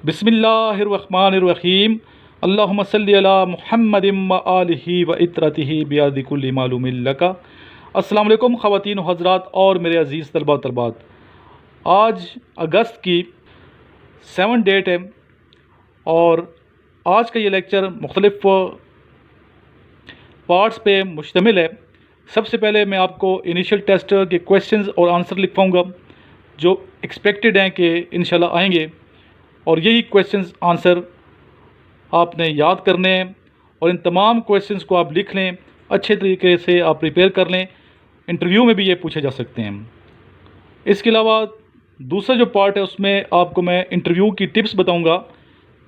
بسم اللہ الرحمن الرحیم اللہم صلی علی محمد و آلہ و اطرتہ بیاد کل معلوم لک۔ السلام علیکم خواتین و حضرات اور میرے عزیز طلباء و طلبات، آج اگست کی 7 ڈیٹ ہے اور آج کا یہ لیکچر مختلف پارٹس پہ مشتمل ہے۔ سب سے پہلے میں آپ کو انیشل ٹیسٹ کے کویشچنز اور آنسر لکھواؤں گا جو ایکسپیکٹڈ ہیں کہ انشاءاللہ آئیں گے، اور یہی کویشچنز آنسر آپ نے یاد کرنے ہیں اور ان تمام کویشچنز کو آپ لکھ لیں، اچھے طریقے سے آپ پریپیئر کر لیں۔ انٹرویو میں بھی یہ پوچھے جا سکتے ہیں۔ اس کے علاوہ دوسرا جو پارٹ ہے اس میں آپ کو میں انٹرویو کی ٹپس بتاؤں گا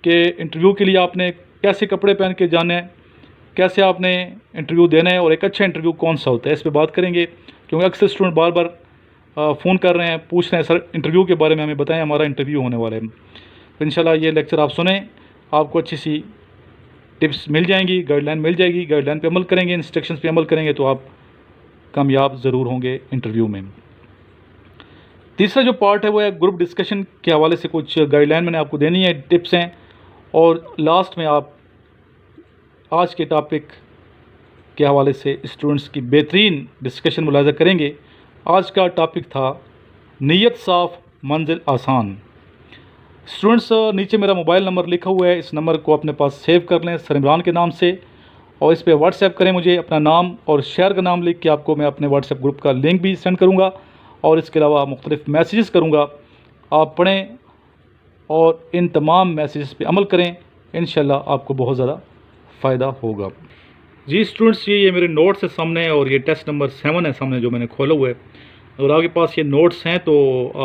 کہ انٹرویو کے لیے آپ نے کیسے کپڑے پہن کے جانا ہے، کیسے آپ نے انٹرویو دینا ہے، اور ایک اچھا انٹرویو کون سا ہوتا ہے، اس پہ بات کریں گے کیونکہ اکثر اسٹوڈنٹ بار بار فون کر رہے ہیں، پوچھ رہے ہیں سر انٹرویو کے بارے میں ہمیں بتائیں، ہمارا انٹرویو ہونے والا ہے۔ تو انشاءاللہ یہ لیکچر آپ سنیں، آپ کو اچھی سی ٹپس مل جائیں گی، گائیڈ لائن مل جائے گی، گائیڈ لائن پہ عمل کریں گے، انسٹرکشنز پہ عمل کریں گے تو آپ کامیاب ضرور ہوں گے انٹرویو میں۔ تیسرا جو پارٹ ہے وہ ہے گروپ ڈسکشن کے حوالے سے کچھ گائیڈ لائن میں نے آپ کو دینی ہے، ٹپس ہیں، اور لاسٹ میں آپ آج کے ٹاپک کے حوالے سے اسٹوڈنٹس کی بہترین ڈسکشن ملاحظہ کریں گے۔ آج کا ٹاپک تھا نیت صاف منزل آسان۔ اسٹوڈنٹس نیچے میرا موبائل نمبر لکھا ہوا ہے، اس نمبر کو اپنے پاس سیو کر لیں سر عمران کے نام سے، اور اس پہ واٹس ایپ کریں مجھے اپنا نام اور شہر کا نام لکھ کے، آپ کو میں اپنے واٹس ایپ گروپ کا لنک بھی سینڈ کروں گا، اور اس کے علاوہ مختلف میسیجز کروں گا، آپ پڑھیں اور ان تمام میسیجز پہ عمل کریں، انشاءاللہ آپ کو بہت زیادہ فائدہ ہوگا۔ جی اسٹوڈنٹس، یہ میرے نوٹس ہے سامنے، اور یہ ٹیسٹ نمبر 7 ہے سامنے جو میں نے کھولا ہوا ہے۔ اگر آپ کے پاس یہ نوٹس ہیں تو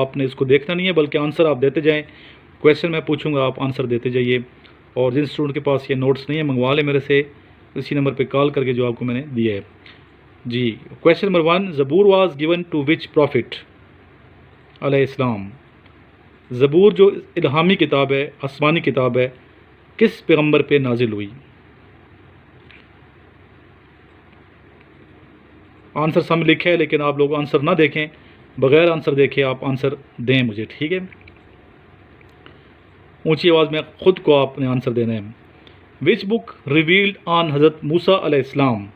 آپ نے اس کو دیکھنا نہیں ہے بلکہ آنسر آپ دیتے جائیں، کویشچن میں پوچھوں گا آپ آنسر دیتے جائیے، اور جن اسٹوڈنٹ کے پاس یہ نوٹس نہیں ہے منگوا لیں میرے سے اسی نمبر پہ کال کر کے جو آپ کو میں نے دیا ہے۔ جی کویشچن نمبر 1، زبور was given to which prophet علیہ السلام؟ زبور جو الہامی کتاب ہے، آسمانی کتاب ہے، کس پیغمبر پہ نازل ہوئی؟ آنسر سامنے لکھا ہے لیکن آپ لوگ آنسر نہ دیکھیں، بغیر آنسر دیکھے آپ آنسر دیں مجھے، ٹھیک ہے؟ اونچی آواز میں خود کو آپ نے آنسر دینا ہے۔ وچ بک ریویلڈ آن حضرت موسیٰ علیہ السلام؟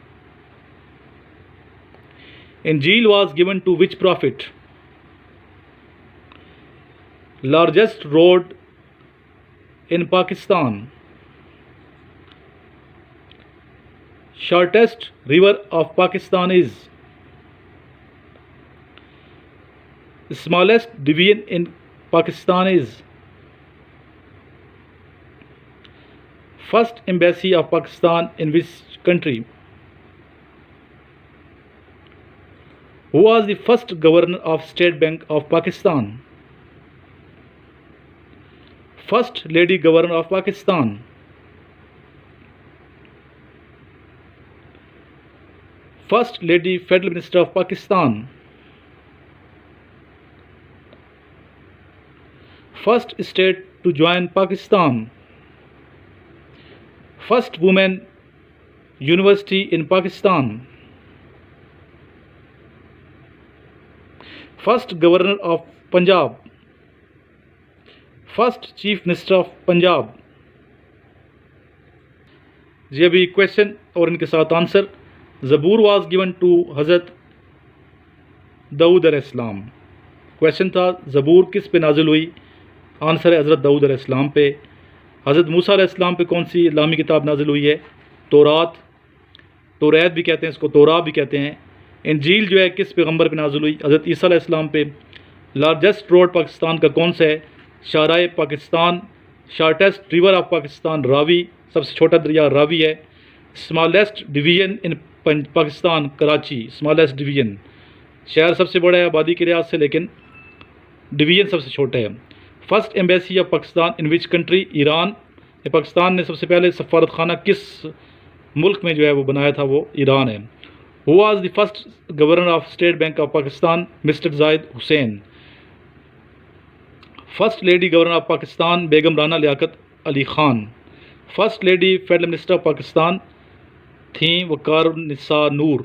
انجیل was given to which prophet? Largest road in Pakistan? Shortest river of Pakistan is? Smallest division in Pakistan is? First embassy of Pakistan in which country? Who was the first governor of State Bank of Pakistan? First lady governor of Pakistan? First lady Federal Minister of Pakistan? First state to join Pakistan? First women university in Pakistan? First governor of Punjab? First chief minister of Punjab؟ جی ابھی question اور ان کے ساتھ answer. زبور was given to حضرت داؤد علیہ السلام۔ Question تھا زبور کس پہ نازل ہوئی؟ آنسر ہے حضرت داؤد علیہ السلام پہ۔ حضرت موسیٰ علیہ السلام پہ کون سی الہامی کتاب نازل ہوئی ہے؟ تورات، توریت بھی کہتے ہیں اس کو، تورا بھی کہتے ہیں۔ انجیل جو ہے کس پیغمبر پہ نازل ہوئی؟ حضرت عیسیٰ علیہ السلام پہ۔ لارجسٹ روڈ پاکستان کا کون سا ہے؟ Shahrah Pakistan. Shortest river of Pakistan Ravi, سب سے چھوٹا دریا راوی ہے۔ Smallest division in Pakistan Karachi, smallest division. شہر سب سے بڑا ہے آبادی کے لحاظ سے لیکن ڈویژن سب سے چھوٹا ہے۔ First embassy of Pakistan in which country? Iran. Pakistan نے سب سے پہلے سفارت خانہ کس ملک میں جو ہے وہ بنایا تھا؟ وہ ایران ہے۔ Who was the first governor of State Bank of Pakistan? Mister Zahid Hussain. First lady governor of Pakistan Begum Rana Liaquat Ali Khan. First lady federal minister of Pakistan تھیں وقار النساء نور،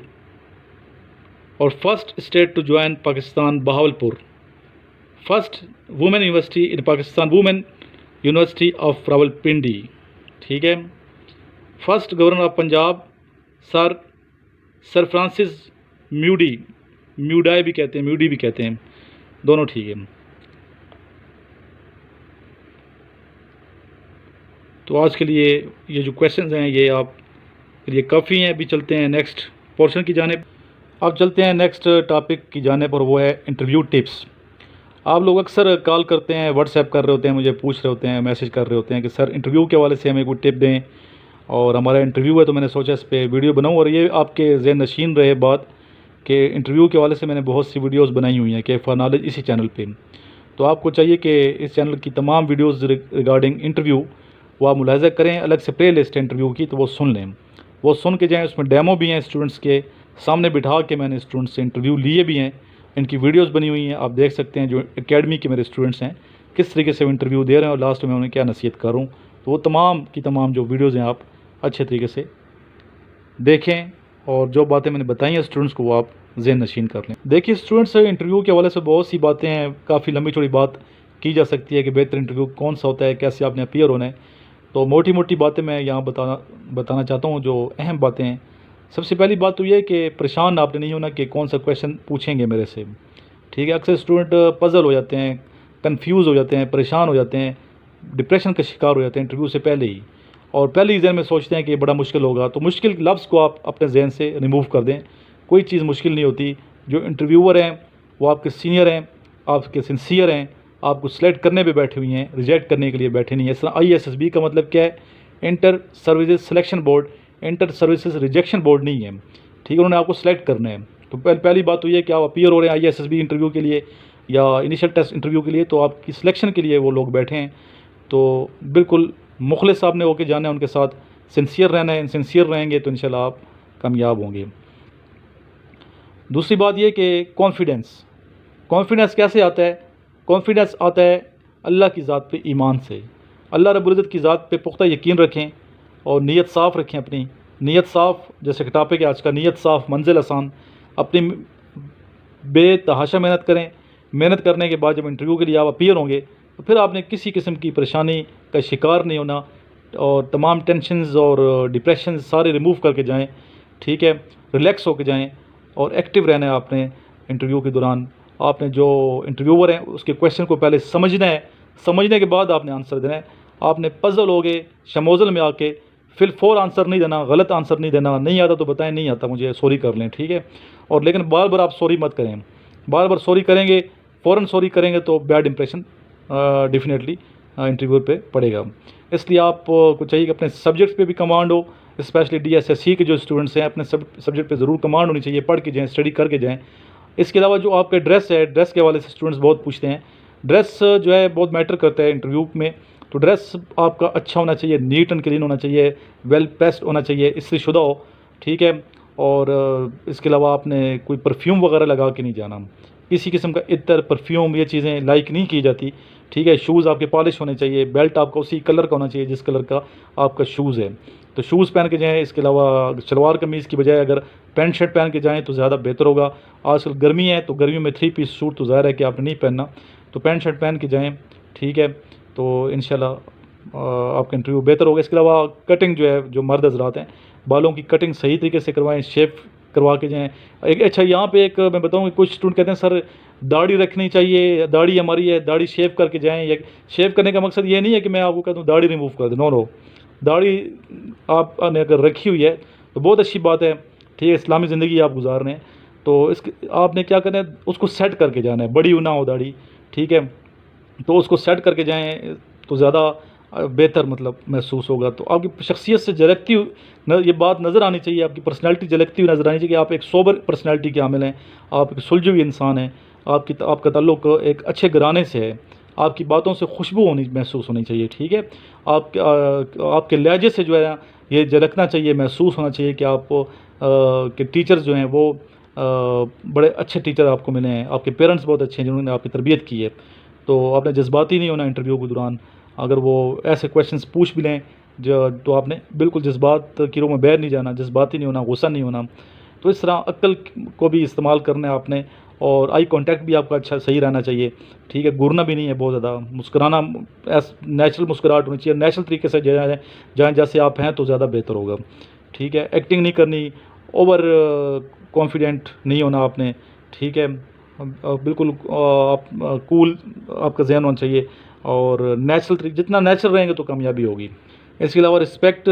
اور first state to join Pakistan Bahawalpur. First women university in Pakistan, women university of Rawalpindi, ٹھیک ہے۔ First governor of Punjab sir Francis Mudie بھی کہتے ہیں، دونوں ٹھیک ہے۔ تو آج کے لیے یہ جو کویشچنز ہیں یہ آپ کے لیے کافی ہیں۔ ابھی چلتے ہیں نیکسٹ پورشن کی جانب۔ اب چلتے ہیں نیکسٹ ٹاپک کی جانب، اور وہ ہے انٹرویو ٹپس۔ آپ لوگ اکثر کال کرتے ہیں، واٹس ایپ کر رہے ہوتے ہیں، مجھے پوچھ رہے ہوتے ہیں، میسج کر رہے ہوتے ہیں کہ سر انٹرویو کے حوالے سے ہمیں کوئی ٹپ دیں، اور ہمارا انٹرویو ہے تو میں نے سوچا اس پہ ویڈیو بناؤں، اور یہ آپ کے ذہن نشین رہے بات کہ انٹرویو کے حوالے سے میں نے بہت سی ویڈیوز بنائی ہوئی ہیں کہ فار نالج اسی چینل پہ۔ تو آپ کو چاہیے کہ اس چینل کی تمام ویڈیوز ریگارڈنگ انٹرویو وہ آپ ملاحظہ کریں، الگ سے پلے لسٹ ہے انٹرویو کی، تو وہ سن لیں، وہ سن کے جائیں۔ اس میں ڈیمو بھی ہیں اسٹوڈنٹس کے سامنے بٹھا کے میں نے اسٹوڈنٹس سے انٹرویو لیے بھی ہیں، ان کی ویڈیوز بنی ہوئی ہیں، آپ دیکھ سکتے ہیں جو اکیڈمی کے میرے اسٹوڈنٹس ہیں کس طریقے سے وہ انٹرویو دے رہے ہیں، اور لاسٹ میں انہیں کیا نصیحت کروں۔ تو وہ تمام کی تمام جو ویڈیوز ہیں آپ اچھے طریقے سے دیکھیں، اور جو باتیں میں نے بتائی ہیں اسٹوڈنٹس کو وہ آپ ذہن نشین کر لیں۔ دیکھیے اسٹوڈنٹس، انٹرویو کے حوالے سے بہت سی باتیں ہیں، کافی لمبی چوڑی بات کی جا سکتی ہے کہ بہتر انٹرویو کون سا ہوتا ہے، کیسے آپ نے اپیئر ہونا ہے۔ تو موٹی موٹی باتیں میں یہاں بتانا چاہتا ہوں، جو اہم باتیں ہیں۔ سب سے پہلی بات تو یہ ہے کہ پریشان آپ نے نہیں ہونا کہ کون سا کویشچن پوچھیں گے میرے سے، ٹھیک ہے۔ اکثر اسٹوڈنٹ پزل ہو جاتے ہیں، کنفیوز ہو جاتے ہیں، پریشان ہو جاتے ہیں، ڈپریشن کا شکار ہو جاتے ہیں انٹرویو سے پہلے ہی، اور پہلے ہی ذہن میں سوچتے ہیں کہ یہ بڑا مشکل ہوگا۔ تو مشکل لفظ کو آپ اپنے ذہن سے ریموو کر دیں، کوئی چیز مشکل نہیں ہوتی۔ جو انٹرویور ہیں وہ آپ کے سینئر ہیں، آپ کے سنسیئر ہیں، آپ کو سلیکٹ کرنے پہ بیٹھے ہوئی ہیں، ریجیکٹ کرنے کے لیے بیٹھے نہیں ہیں۔ اس طرح ISSB کا مطلب کیا ہے؟ Inter services selection board, inter services rejection board نہیں ہے، ٹھیک ہے۔ انہوں نے آپ کو سلیکٹ کرنا ہے۔ تو پہلی بات تو یہ کہ آپ اپیئر ہو رہے ہیں ISSB انٹرویو کے لیے یا انیشل ٹیسٹ انٹرویو کے لیے، تو آپ کی سلیکشن کے لیے وہ لوگ بیٹھے ہیں۔ تو بالکل مخلص آپ نے ہو کے جانا ہے ان کے ساتھ، سنسیئر رہنا ہے، سنسیئر رہیں گے تو انشاءاللہ آپ کامیاب ہوں گے۔ دوسری بات یہ کہ کانفیڈنس کیسے آتا ہے؟ کانفیڈنس آتا ہے اللہ کی ذات پہ ایمان سے۔ اللہ رب العزت کی ذات پہ پختہ یقین رکھیں، اور نیت صاف رکھیں، اپنی نیت صاف، جیسے کہ ٹاپک ہے آج کا، نیت صاف منزل آسان۔ اپنی بے تحاشا محنت کریں، محنت کرنے کے بعد جب انٹرویو کے لیے آپ اپیئر ہوں گے تو پھر آپ نے کسی قسم کی پریشانی کا شکار نہیں ہونا، اور تمام ٹینشنز اور ڈپریشنز سارے ریموو کر کے جائیں، ٹھیک ہے۔ ریلیکس ہو کے جائیں، اور ایکٹیو رہنا ہے آپ نے انٹرویو کے دوران۔ آپ نے جو انٹرویور ہیں اس کے کویشچن کو پہلے سمجھنا ہے، سمجھنے کے بعد آپ نے آنسر دینا ہے۔ آپ نے پزل ہو گئے شموزل میں آ کے فل فور آنسر نہیں دینا، غلط آنسر نہیں دینا، نہیں آتا تو بتائیں نہیں آتا مجھے، سوری کر لیں، ٹھیک ہے۔ اور لیکن بار بار آپ سوری مت کریں، بار بار سوری کریں گے، فوراً سوری کریں گے تو بیڈ امپریشن ڈیفینیٹلی انٹرویو پہ پڑے گا۔ اس لیے آپ کو چاہیے کہ اپنے سبجیکٹس پہ بھی کمانڈ ہو، اسپیشلی DSSC کے جو اسٹوڈنٹس ہیں اپنے سبجیکٹ پہ ضرور کمانڈ ہونی چاہیے، پڑھ کے جائیں، اسٹڈی کر کے جائیں۔ اس کے علاوہ جو آپ کا ڈریس ہے، ڈریس کے حوالے سے اسٹوڈنٹس بہت پوچھتے ہیں، ڈریس جو ہے بہت میٹر کرتا ہے انٹرویو میں۔ تو ڈریس آپ کا اچھا ہونا چاہیے، نیٹ اینڈ کلین ہونا چاہیے، ویل پریسڈ ہونا چاہیے، استری شدہ ہو، ٹھیک ہے۔ اور اس کے علاوہ آپ نے کوئی پرفیوم وغیرہ لگا کے نہیں جانا، کسی قسم کا عطر، پرفیوم، یہ چیزیں لائک نہیں کی جاتی، ٹھیک ہے۔ شوز آپ کے پالش ہونے چاہیے، بیلٹ آپ کا اسی کلر کا ہونا چاہیے جس کلر کا آپ کا شوز ہے، تو شوز پہن کے جائیں۔ اس کے علاوہ شلوار قمیض کی بجائے اگر پینٹ شرٹ پہن کے جائیں تو زیادہ بہتر ہوگا۔ آج کل گرمی ہے تو گرمیوں میں 3 پیس سوٹ تو ظاہر ہے کہ آپ نے نہیں پہننا، تو پینٹ شرٹ پہن کے جائیں، ٹھیک ہے۔ تو انشاءاللہ آپ کا انٹرویو بہتر ہوگا۔ اس کے علاوہ کٹنگ جو ہے، جو مرد حضرات ہیں بالوں کی کٹنگ صحیح طریقے سے کروائیں، شیپ کروا کے جائیں۔ اچھا یہاں پہ ایک میں بتاؤں کہ کچھ اسٹوڈنٹ کہتے ہیں سر داڑھی رکھنی چاہیے، داڑھی ہماری ہے، داڑھی شیو کر کے جائیں۔ یا شیو کرنے کا مقصد یہ نہیں ہے کہ میں آپ کو کہتا ہوں داڑھی ریموو کر دیں، نو، داڑھی آپ نے اگر رکھی ہوئی ہے تو بہت اچھی بات ہے، ٹھیک ہے، اسلامی زندگی آپ گزار رہے ہیں، تو آپ نے کیا کرنا ہے، اس کو سیٹ کر کے جانا ہے، بڑی نہ ہو داڑھی، ٹھیک ہے۔ تو اس کو سیٹ کر کے جائیں تو زیادہ بہتر مطلب محسوس ہوگا۔ تو آپ کی شخصیت سے جھلکتی ہوئی یہ بات نظر آنی چاہیے، آپ کی پرسنالٹی جھلکتی ہوئی نظر آنی چاہیے کہ آپ ایک سوبر پرسنالٹی کے حامل ہیں، آپ ایک سلجھے ہوئے انسان ہیں، آپ کا تعلق ایک اچھے گھرانے سے ہے، آپ کی باتوں سے خوشبو محسوس ہونی چاہیے، ٹھیک ہے۔ آپ کے لہجے سے جو ہے یہ جھلکنا چاہیے، محسوس ہونا چاہیے کہ آپ کے ٹیچرز جو ہیں وہ بڑے اچھے ٹیچر آپ کو ملے ہیں، آپ کے پیرنٹس بہت اچھے ہیں جنہوں نے آپ کی تربیت کی ہے۔ تو آپ نے جذباتی نہیں ہونا انٹرویو کے دوران، اگر وہ ایسے کویشچنس پوچھ بھی لیں تو آپ نے بالکل جذبات کی رو میں بہر نہیں جانا، جذباتی نہیں ہونا، غصہ نہیں ہونا۔ تو اس طرح عقل کو بھی استعمال کرنا ہے آپ نے، اور آئی کانٹیکٹ بھی آپ کا اچھا صحیح رہنا چاہیے، ٹھیک ہے، گورنا بھی نہیں ہے بہت زیادہ، مسکرانا نیچرل مسکراہٹ ہونی چاہیے، نیچرل طریقے سے جہاں جیسے آپ ہیں تو زیادہ بہتر ہوگا، ٹھیک ہے، ایکٹنگ نہیں کرنی، اوور کانفیڈنٹ نہیں ہونا آپ نے، ٹھیک ہے، بالکل آپ کول آپ کا ذہن ہونا چاہیے، اور نیچرل جتنا نیچرل رہیں گے تو کامیابی ہوگی۔ اس کے علاوہ رسپیکٹ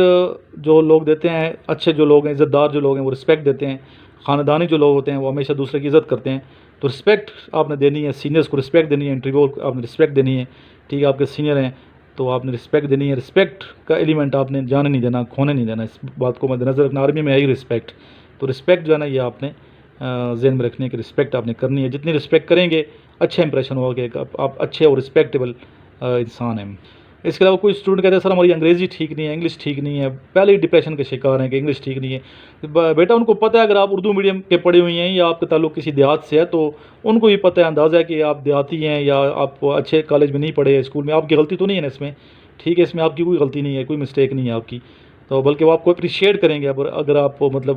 جو لوگ دیتے ہیں، اچھے جو لوگ ہیں، عزت دار جو لوگ ہیں وہ رسپیکٹ دیتے ہیں، خاندانی جو لوگ ہوتے ہیں وہ ہمیشہ دوسرے کی عزت کرتے ہیں، تو رسپیکٹ آپ نے دینی ہے، سینئرس کو رسپیکٹ دینی ہے، انٹرویو آپ نے رسپیکٹ دینی ہے، ٹھیک ہے، آپ کے سینئر ہیں تو آپ نے رسپیکٹ دینی ہے، رسپیکٹ کا ایلیمنٹ آپ نے جانے نہیں دینا، کھونے نہیں دینا، اس بات کو مد نظر رکھنا، آرمی میں ہے ہی رسپیکٹ، تو رسپیکٹ جو ہے نا یہ آپ نے ذہن میں رکھنی ہے کہ رسپیکٹ آپ نے کرنی ہے، جتنی رسپیکٹ کریں گے اچھا امپریشن ہوگا کہ آپ اچھے اور رسپیکٹیبل انسان ہیں۔ اس کے علاوہ کوئی اسٹوڈنٹ کہتے ہیں سر ہماری انگریزی ٹھیک نہیں ہے، انگلش ٹھیک نہیں ہے، پہلے ہی ڈپریشن کے شکار ہیں کہ انگلش ٹھیک نہیں ہے، بیٹا ان کو پتہ ہے اگر آپ اردو میڈیم کے پڑھے ہوئی ہیں یا آپ کا تعلق کسی دیہات سے ہے تو ان کو بھی پتہ ہے، اندازہ ہے کہ آپ دیہاتی ہیں یا آپ اچھے کالج میں نہیں پڑھے، اسکول میں، آپ کی غلطی تو نہیں ہے نا اس میں، ٹھیک ہے، اس میں آپ کی کوئی غلطی نہیں ہے، کوئی مسٹیک نہیں ہے آپ کی، تو بلکہ وہ آپ کو اپریشیٹ کریں گے اگر آپ مطلب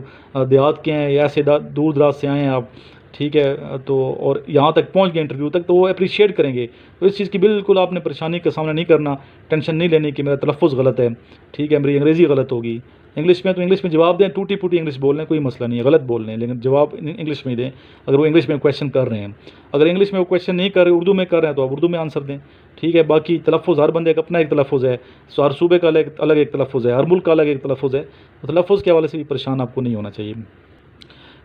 دیہات کے ہیں یا ایسے دور دراز سے آئے ہیں آپ، ٹھیک ہے، تو اور یہاں تک پہنچ گئے انٹرویو تک تو وہ اپریشیٹ کریں گے، تو اس چیز کی بالکل آپ نے پریشانی کا سامنا نہیں کرنا، ٹینشن نہیں لینی کہ میرا تلفظ غلط ہے، ٹھیک ہے، میری انگریزی غلط ہوگی، انگلش میں تو انگلش میں جواب دیں، ٹوٹی پھوٹی انگلش بول لیں، کوئی مسئلہ نہیں ہے، غلط بول لیں لیکن جواب انگلش میں ہی دیں اگر وہ انگلش میں کویشچن کر رہے ہیں، اگر انگلش میں وہ کویشچن نہیں کر رہے اردو میں کر رہے ہیں تو آپ اردو میں آنسر دیں، ٹھیک ہے، باقی تلفظ ہر بندے کا اپنا ایک تلفظ ہے، ہر صوبے کا الگ ایک تلفظ ہے، ہر ملک کا الگ ایک تلفظ ہے، تو تلفظ کے حوالے سے بھی پریشان آپ کو نہیں ہونا چاہیے۔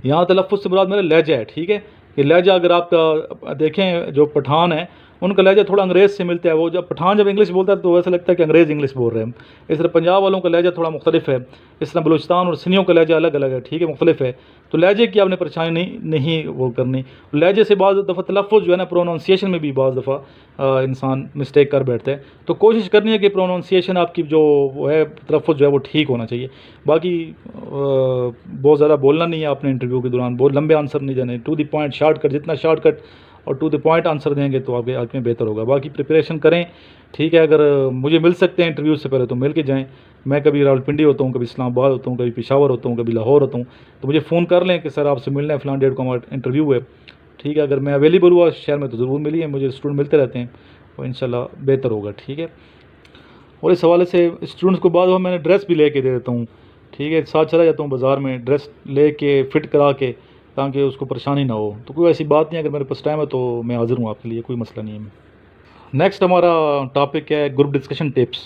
یہاں تلفظ سے مراد میرا لہجہ ہے، ٹھیک ہے، کہ لہجہ اگر آپ کا دیکھیں جو پٹھان ہے ان کا لہجہ تھوڑا انگریز سے ملتا ہے، وہ جب پٹھان جب انگلش بولتا ہے تو ایسا لگتا ہے کہ انگریز انگلش بول رہے ہیں، اس طرح پنجاب والوں کا لہجہ تھوڑا مختلف ہے، اس طرح بلوچستان اور سندھیوں کا لہجہ الگ الگ ہے، ٹھیک ہے، مختلف ہے، تو لہجے کی آپ نے پریشانی نہیں وہ کرنی، لہجے سے بعض دفعہ تلفظ جو ہے نا پروننسیشن میں بھی بعض دفعہ انسان مسٹیک کر بیٹھتا ہے، تو کوشش کرنی ہے کہ پروننسیشن آپ کی جو وہ ہے تلفظ جو ہے وہ ٹھیک ہونا چاہیے، باقی بہت زیادہ بولنا نہیں ہے آپ نے انٹرویو کے دوران، بہت لمبے آنسر نہیں دینے، to the point shortcut, جتنا شارٹ کٹ اور ٹو دی پوائنٹ آنسر دیں گے تو آپ میں بہتر ہوگا، باقی پریپریشن کریں، ٹھیک ہے، اگر مجھے مل سکتے ہیں انٹرویو سے پہلے تو مل کے جائیں، میں کبھی راولپنڈی ہوتا ہوں، کبھی اسلام آباد ہوتا ہوں، کبھی پشاور ہوتا ہوں، کبھی لاہور ہوتا ہوں، تو مجھے فون کر لیں کہ سر آپ سے ملنا ہے فلاں ڈیٹ کو ہمارا انٹرویو ہے، ٹھیک ہے، اگر میں اویلیبل ہوا شہر میں تو ضرور ملیے، مجھے اسٹوڈنٹ ملتے رہتے ہیں اور انشاءاللہ بہتر ہوگا، ٹھیک ہے، اور اس حوالے سے اسٹوڈنٹس کو بعض میں نے ڈریس بھی لے کے دے دیتا ہوں، ٹھیک ہے، ساتھ چلا جاتا ہوں بازار میں ڈریس لے کے فٹ کرا کے تاکہ اس کو پریشانی نہ ہو، تو کوئی ایسی بات نہیں ہے، اگر میرے پاس ٹائم ہے تو میں حاضر ہوں آپ کے لیے، کوئی مسئلہ نہیں ہے۔ نیکسٹ ہمارا ٹاپک ہے گروپ ڈسکشن ٹپس،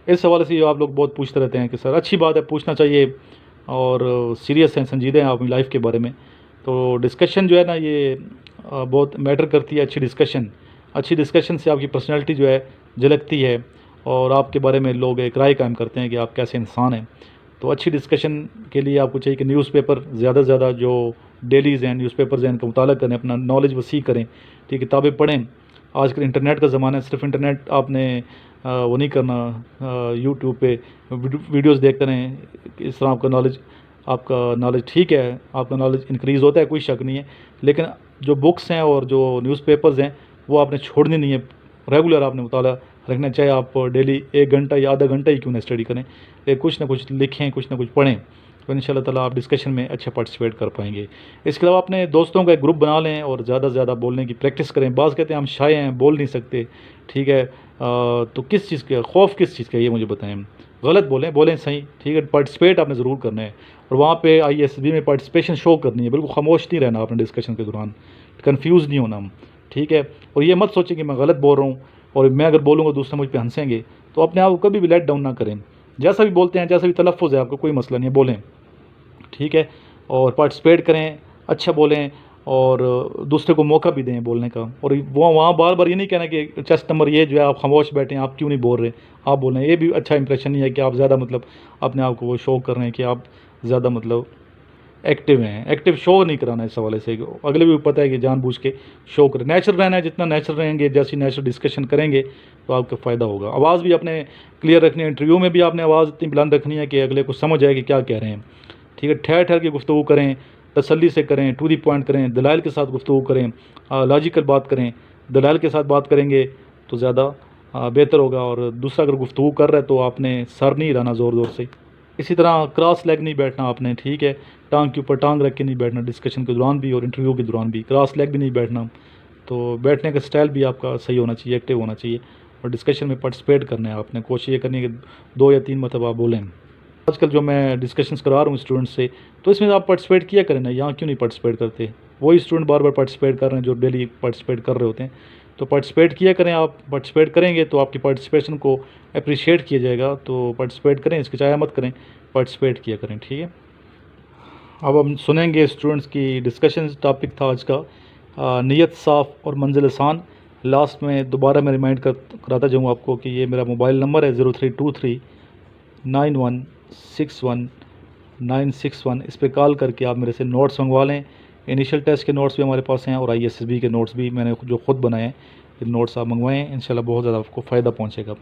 اس حوالے سے آپ لوگ بہت پوچھتے رہتے ہیں کہ سر اچھی بات ہے پوچھنا چاہیے اور سیریس ہیں سنجیدہ ہیں آپ اپنی لائف کے بارے میں، تو ڈسکشن جو ہے نا یہ بہت میٹر کرتی ہے، اچھی ڈسکشن سے آپ کی پرسنالٹی جو ہے جھلکتی ہے اور آپ کے بارے میں لوگ ایک رائے قائم کرتے ہیں کہ آپ کیسے انسان ہیں، تو اچھی ڈسکشن کے لیے آپ کو چاہیے کہ نیوز پیپر زیادہ سے زیادہ جو ڈیلیز ہیں نیوز پیپرز ہیں ان کا مطالعہ کریں، اپنا نالج وسیع کریں، ٹھیک ہے، کتابیں پڑھیں، آج کل انٹرنیٹ کا زمانہ ہے، صرف انٹرنیٹ آپ نے وہ نہیں کرنا، یوٹیوب پہ ویڈیوز دیکھتے رہیں، اس طرح آپ کا نالج ٹھیک ہے، آپ کا نالج انکریز ہوتا ہے، کوئی شک نہیں ہے، لیکن جو بکس ہیں اور جو نیوز پیپرز ہیں وہ آپ نے چھوڑنی نہیں ہے، ریگولر آپ نے مطالعہ رکھنا، چاہے آپ ڈیلی 1 گھنٹہ یا آدھا گھنٹہ ہی کیوں نہ اسٹڈی کریں، لیکن کچھ نہ کچھ لکھیں، کچھ نہ کچھ پڑھیں، تو ان شاء اللہ تعالیٰ آپ ڈسکشن میں اچھا پارٹیسپیٹ کر پائیں گے۔ اس کے علاوہ اپنے دوستوں کا ایک گروپ بنا لیں اور زیادہ سے زیادہ بولنے کی پریکٹس کریں، بعض کہتے ہیں ہم شائع ہیں بول نہیں سکتے، ٹھیک ہے، تو کس چیز کا خوف، کس چیز کا یہ مجھے بتائیں، غلط بولیں صحیح، ٹھیک ہے، پارٹیسپیٹ آپ نے ضرور کرنا ہے، اور وہاں پہ ISB میں پارٹیسپیشن شو کرنی ہے، بالکل خاموش نہیں رہنا آپ نے ڈسکشن کے دوران، کنفیوز نہیں ہونا، ٹھیک ہے، اور یہ مت سوچیں کہ میں غلط بول رہا ہوں اور میں اگر بولوں گا دوسرے مجھ پہ ہنسیں گے، تو اپنے آپ کو کبھی بھی لیٹ ڈاؤن نہ کریں، جیسا بھی بولتے ہیں، جیسا بھی تلفظ ہے آپ کو کوئی مسئلہ نہیں ہے، بولیں، ٹھیک ہے، اور پارٹیسپیٹ کریں، اچھا بولیں اور دوسرے کو موقع بھی دیں بولنے کا، اور وہاں بار بار یہ نہیں کہنا کہ چیسٹ نمبر یہ جو ہے آپ خاموش بیٹھیں، آپ کیوں نہیں بول رہے، آپ بول رہے ہیں، یہ بھی اچھا امپریشن نہیں ہے کہ آپ زیادہ مطلب اپنے آپ کو وہ شو کر رہے ہیں کہ آپ زیادہ مطلب ایکٹیو ہیں، ایکٹیو شو نہیں کرانا، اس حوالے سے اگلے بھی پتہ ہے کہ جان بوجھ کے شو کریں، نیچرل رہنا ہے، جتنا نیچرل رہیں گے، جیسی نیچرل ڈسکشن کریں گے تو آپ کا فائدہ ہوگا، آواز بھی اپنے کلیئر رکھنی ہے، انٹرویو میں بھی آپ نے آواز اتنی بلند رکھنی ہے کہ اگلے کو سمجھ آئے کہ کیا کہہ رہے ہیں، ٹھیک ہے، ٹھہر ٹھہر کے گفتگو کریں، تسلی سے کریں، ٹو دی پوائنٹ کریں، دلائل کے ساتھ گفتگو کریں، لاجیکل بات کریں، دلائل کے ساتھ بات کریں گے تو زیادہ بہتر ہوگا، اور دوسرا اگر گفتگو کر رہا ہے تو آپ نے سر نہیں ہلانا زور زور سے، اسی طرح کراس لیگ نہیں بیٹھنا آپ نے، ٹھیک ہے، ٹانگ کے اوپر ٹانگ رکھ کے نہیں بیٹھنا ڈسکشن کے دوران بھی اور انٹرویو کے دوران بھی، کراس لیگ بھی نہیں بیٹھنا. تو بیٹھنے کا سٹائل بھی آپ کا صحیح ہونا چاہیے، ایکٹیو ہونا چاہیے، اور ڈسکشن میں پارٹیسپیٹ کرنا ہے. آپ نے کوشش یہ کرنی ہے کہ 2 یا 3 مرتبہ آپ بولیں. آج کل جو میں ڈسکشنز کرا رہا ہوں اسٹوڈنٹ سے، تو اس میں آپ پارٹیسپیٹ کیا کریں نا، یہاں کیوں نہیں پارٹیسپیٹ کرتے؟ وہی اسٹوڈنٹ بار بار پارٹیسپیٹ کر رہے ہیں جو ڈیلی پارٹیسپیٹ کر رہے ہوتے ہیں. تو پارٹیسپیٹ کیا کریں. آپ پارٹیسپیٹ کریں گے تو آپ کی پارٹیسپیشن کو اپریشیٹ کیا جائے گا. تو پارٹیسپیٹ کریں، ہچکچایا مت کریں، پارٹیسپیٹ کیا کریں، ٹھیک ہے. اب ہم سنیں گے اسٹوڈنٹس کی ڈسکشن. ٹاپک تھا آج کا نیت صاف اور منزل آسان. لاسٹ میں دوبارہ میں ریمائنڈ کراتا جاؤں آپ کو کہ یہ میرا موبائل نمبر ہے 0323 9161 اس پہ کال کر کے آپ میرے سے نوٹس منگوا لیں. انیشل ٹیسٹ کے نوٹس بھی ہمارے پاس ہیں اور ISSB کے نوٹس بھی میں نے جو خود بنائے ہیں. یہ نوٹس آپ منگوائیں، انشاءاللہ بہت زیادہ آپ کو فائدہ پہنچے گا.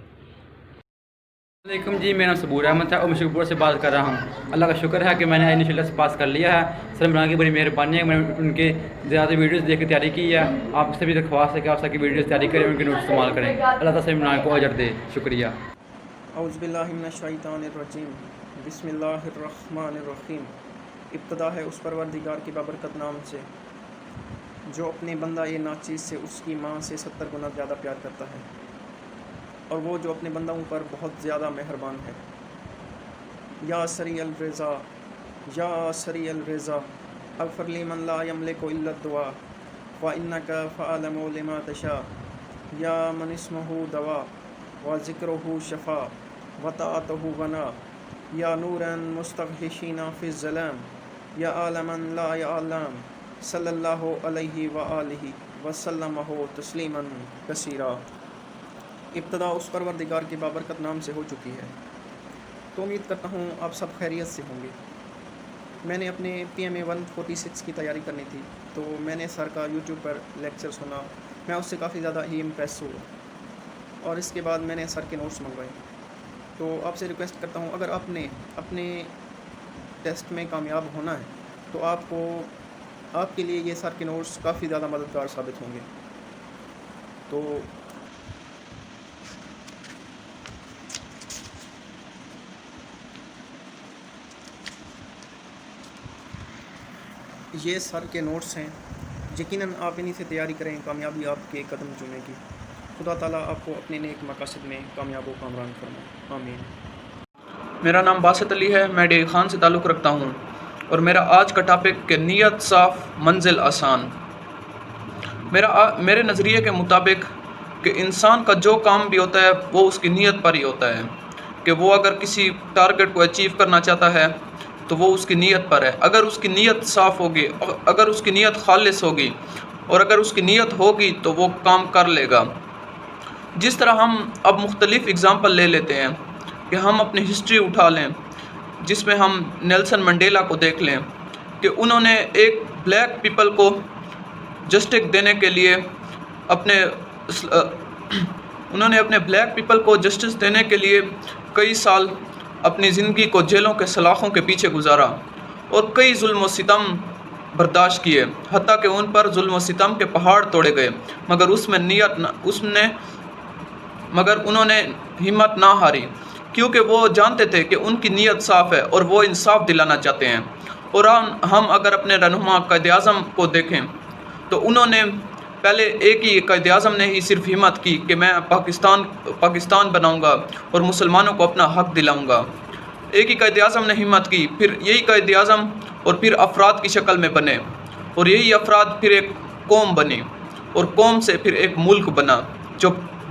علیکم جی، میرا نام صبور احمد ہے اور میں شکر سے بات کر رہا ہوں. اللہ کا شکر ہے کہ میں نے انیشل ٹیسٹ پاس کر لیا ہے. سر عمران کی بڑی مہربانی ہے، میں نے ان کے زیادہ ویڈیوز دیکھ کے تیاری کی ہے. آپ سے بھی درخواست ہے کہ آپ سب کی ویڈیوز تیاری کریں، ان کے نوٹس استعمال کریں. اللہ تعالیٰ سر عمران کو اجر دے. شکریہ. اعوذ باللہ من الشیطان الرجیم، بسم اللہ الرحمن الرحیم. ابتدا ہے اس پروردگار کی بابرکت نام سے جو اپنے بندہ یہ ناچیز سے اس کی ماں سے 70 گنا زیادہ پیار کرتا ہے، اور وہ جو اپنے بندوں پر بہت زیادہ مہربان ہے. یا سریع الرضا، یا سریع الرضا، اغفر لمن لا یملک الا الدعاء فانک فعلم لما تشاء. یا من اسمہ دوا وذکرہ شفا وطاعتہ غنا. یا نورا مستغشین فی الظلام، یا عالما لا یعلم، صلی اللہ علیہ وآلہ وسلم تسلیما کثیرا. ابتدا اس پروردگار کی بابرکت نام سے ہو چکی ہے. تو امید کرتا ہوں آپ سب خیریت سے ہوں گے. میں نے اپنے PMA 146 کی تیاری کرنی تھی، تو میں نے سر کا YouTube پر لیکچر سنا. میں اس سے کافی زیادہ ہی امپریس ہوا، اور اس کے بعد میں نے سر کے نوٹس منگوائے. تو آپ سے ریکویسٹ کرتا ہوں، اگر آپ نے اپنے ٹیسٹ میں کامیاب ہونا ہے تو آپ کے لیے یہ سر کے نوٹس کافی زیادہ مددگار ثابت ہوں گے. تو یہ سر کے نوٹس ہیں. یقیناً آپ انہی سے تیاری کریں، کامیابی آپ کے قدم چومے گی. خدا تعالیٰ آپ کو اپنے نیک مقاصد میں کامیاب و کامران فرمائے. آمین. میرا نام باسط علی ہے، میں ڈیری خان سے تعلق رکھتا ہوں، اور میرا آج کا ٹاپک کہ نیت صاف منزل آسان. میرے نظریے کے مطابق کہ انسان کا جو کام بھی ہوتا ہے وہ اس کی نیت پر ہی ہوتا ہے. کہ وہ اگر کسی ٹارگٹ کو اچیو کرنا چاہتا ہے تو وہ اس کی نیت پر ہے. اگر اس کی نیت صاف ہوگی، اگر اس کی نیت خالص ہوگی، اور اگر اس کی نیت ہوگی تو وہ کام کر لے گا. جس طرح ہم اب مختلف اگزامپل لے لیتے ہیں کہ ہم اپنی ہسٹری اٹھا لیں، جس میں ہم نیلسن منڈیلا کو دیکھ لیں کہ انہوں نے ایک بلیک پیپل کو جسٹس دینے کے لیے اپنے بلیک پیپل کو جسٹس دینے کے لیے کئی سال اپنی زندگی کو جیلوں کے سلاخوں کے پیچھے گزارا، اور کئی ظلم و ستم برداشت کیے، حتیٰ کہ ان پر ظلم و ستم کے پہاڑ توڑے گئے. مگر انہوں نے ہمت نہ ہاری، کیونکہ وہ جانتے تھے کہ ان کی نیت صاف ہے اور وہ انصاف دلانا چاہتے ہیں. اور ہم اگر اپنے رہنما قائد اعظم کو دیکھیں تو انہوں نے پہلے ایک ہی قائد اعظم نے ہی صرف ہمت کی کہ میں پاکستان بناؤں گا اور مسلمانوں کو اپنا حق دلاؤں گا. ایک ہی قائد اعظم نے ہمت کی، پھر یہی قائد اعظم اور پھر افراد کی شکل میں بنے، اور یہی افراد پھر ایک قوم بنی، اور قوم سے پھر ایک ملک بنا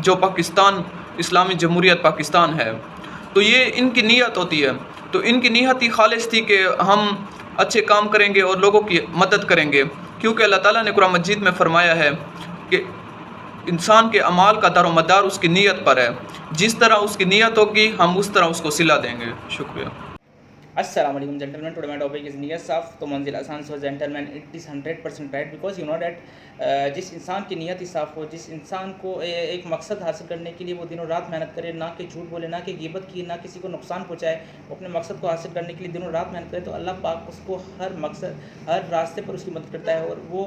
جو پاکستان، اسلامی جمہوریت پاکستان ہے. تو یہ ان کی نیت ہوتی ہے. تو ان کی نیت ہی خالص تھی کہ ہم اچھے کام کریں گے اور لوگوں کی مدد کریں گے، کیونکہ اللہ تعالیٰ نے قرآن مجید میں فرمایا ہے کہ انسان کے اعمال کا دار و مدار اس کی نیت پر ہے. جس طرح اس کی نیت ہوگی ہم اس طرح اس کو صلہ دیں گے. شکریہ. السلام علیکم gentlemen. Today my topic is نیت صاف تو منزل آسان. So gentlemen, it is 100% right because you know that جس انسان کی نیت ہی صاف ہو، جس انسان کو ایک مقصد حاصل کرنے کے لیے وہ دنوں رات محنت کرے، نہ کہ جھوٹ بولے، نہ کہ غیبت کی، نہ کسی کو نقصان پہنچائے، وہ اپنے مقصد کو حاصل کرنے کے لیے دنوں رات محنت کرے، تو اللہ پاک اس کو ہر راستے پر اس کی مدد کرتا ہے. اور وہ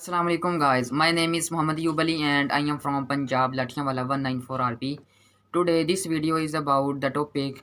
Assalamualaikum guys, my name is Muhammad Yubali and I am from Punjab, Lathianwala 194 RP. Today this video is about the topic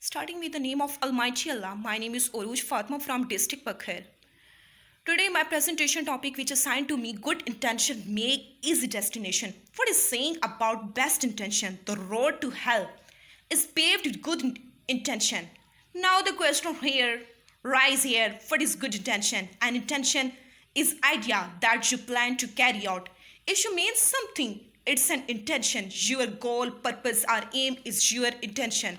Starting with the name of Almighty Allah, my name is Oruj Fatma from district Pakhair. Today my presentation topic which is assigned to me, good intention make easy destination. What is saying about best intention? The road to hell is paved with good intention. Now the question here rise here, what is good intention? And intention is idea that you plan to carry out. If you mean something, it's an intention. Your goal, purpose or aim is your intention.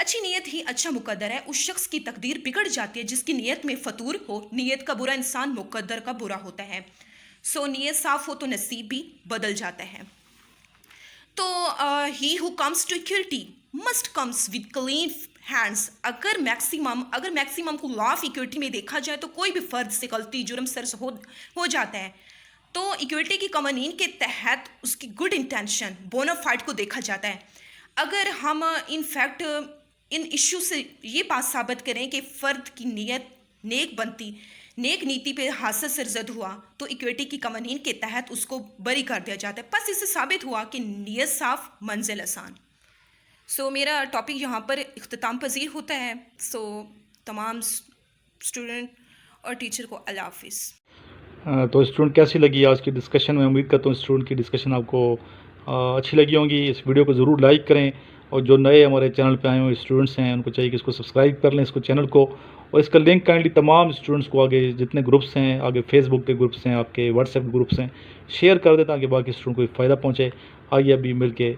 اچھی نیت ہی اچھا مقدر ہے. اس شخص کی تقدیر بگڑ جاتی ہے جس کی نیت میں فطور ہو. نیت کا برا انسان مقدر کا برا ہوتا ہے. سو نیت صاف ہو تو نصیب بھی بدل جاتا ہے. تو he who comes to equity must comes with clean hands. اگر میکسیمم کو لا آف ایکویلٹی میں دیکھا جائے تو کوئی بھی فرد سے غلطی جرم سرز ہو جاتا ہے. تو ایکویلٹی کی قوانین کے تحت اس کی گڈ انٹینشن بونافائڈ کو دیکھا جاتا ہے. اگر ہم ان فیکٹ ان ایشو سے یہ بات ثابت کریں کہ فرد کی نیت نیک نیتی پہ حادثہ سرزد ہوا تو ایکویٹی کی قوانین کے تحت اس کو بری کر دیا جاتا ہے. بس اس سے ثابت ہوا کہ نیت صاف منزل آسان. سو میرا ٹاپک یہاں پر اختتام پذیر ہوتا ہے. سو تمام اسٹوڈنٹ اور ٹیچر کو اللہ حافظ. تو اسٹوڈنٹ کیسی لگی آج کی ڈسکشن؟ میں امید کرتا ہوں اسٹوڈنٹ کی ڈسکشن آپ کو اچھی لگی ہوں گی. اس ویڈیو کو ضرور لائک کریں اور جو نئے ہمارے چینل پہ آئے ہوئے اسٹوڈنٹس ہیں ان کو چاہیے کہ اس کو سبسکرائب کر لیں اس کو چینل کو. اور اس کا لنک کائنڈلی تمام اسٹوڈنٹس کو آگے جتنے گروپس ہیں آگے فیس بک کے گروپس ہیں آپ کے واٹس ایپ کے گروپس ہیں شیئر کر دیں تاکہ باقی اسٹوڈنٹ کو فائدہ پہنچے. آئیے ابھی مل کے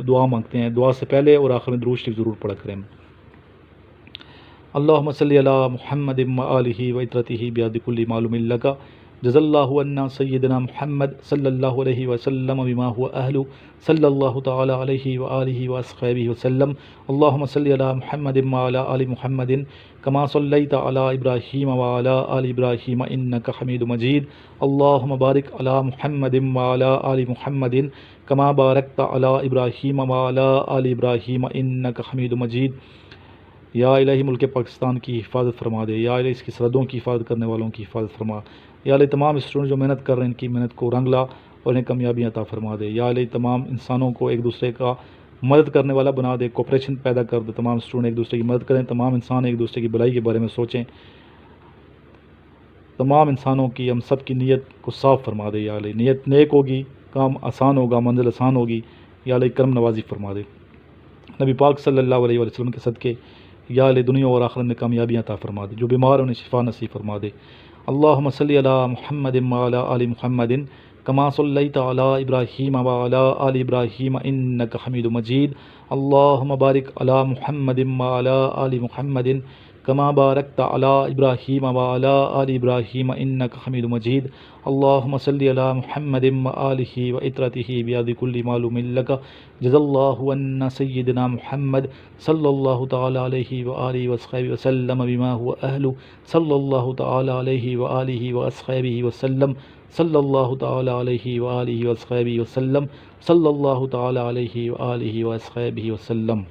دعا مانگتے ہیں. دعا سے پہلے اور آخر میں درود شریف ضرور پڑھا کریں. اللہم صلی علی محمد و آلہ و اطرتہ بیاد کل معلوم لک جزا اللہ عنا سیدنا محمد صلی اللہ علیہ وسلم بما هو اہل صلی اللہ تعالی علیہ وآلہ واصحابہ وسلم. اللہم صلی علی محمد وعلی آل محمد کما صلیت علی ابراہیم وعلی آل ابراہیم انک حمید مجید. اللہم بارک علی محمد وعلی آل محمد کما بارکت علی ابراہیم وعلی آل ابراہیم انک حمید مجید. یا الہی ملک پاکستان کی حفاظت فرما دے. یا الہی اس کی سرحدوں کی حفاظت کرنے والوں کی حفاظت فرما. یا الہی تمام اسٹوڈنٹ جو محنت کر رہے ہیں ان کی محنت کو رنگ لا اور انہیں کامیابیاں عطا فرما دے. یا الہی تمام انسانوں کو ایک دوسرے کا مدد کرنے والا بنا دے. کوپریشن پیدا کر دے. تمام اسٹوڈنٹ ایک دوسرے کی مدد کریں. تمام انسان ایک دوسرے کی بھلائی کے بارے میں سوچیں. تمام انسانوں کی ہم سب کی نیت کو صاف فرما دے. یا الہی نیت نیک ہوگی کام آسان ہوگا منزل آسان ہوگی. یا الہی کرم نوازی فرما دے. نبی پاک صلی اللہ علیہ وسلم کے صدقے یا الہی دنیا اور آخرت میں کامیابیاں عطا فرما دے. جو بیمار ہیں انہیں شفا نصیب فرما دے. اللہم صلی علی محمد وعلی آل محمد کما صلیت علی ابراہیم وعلی آل ابراہیم انک حمید مجید. اللہم بارک علی محمد وعلی آل محمد کما بارکت علی ابراہیم وعلی آل ابراہیم انک حمید مجید. اللہم صلی علی محمد وآلہ واطرتہ بیاد کل معلوم لک جزا اللہ عنا سیدنا محمد صلی اللہ تعالی علیہ وآلہ وصحبہ وسلم بما هو اہل صلی اللہ تعالی علیہ وآلہ واصحابہ وسلم صلی اللہ تعالی علیہ وآلہ وصحبہ وسلم صلی اللہ تعالی علیہ وآلہ واصحابہ وسلم.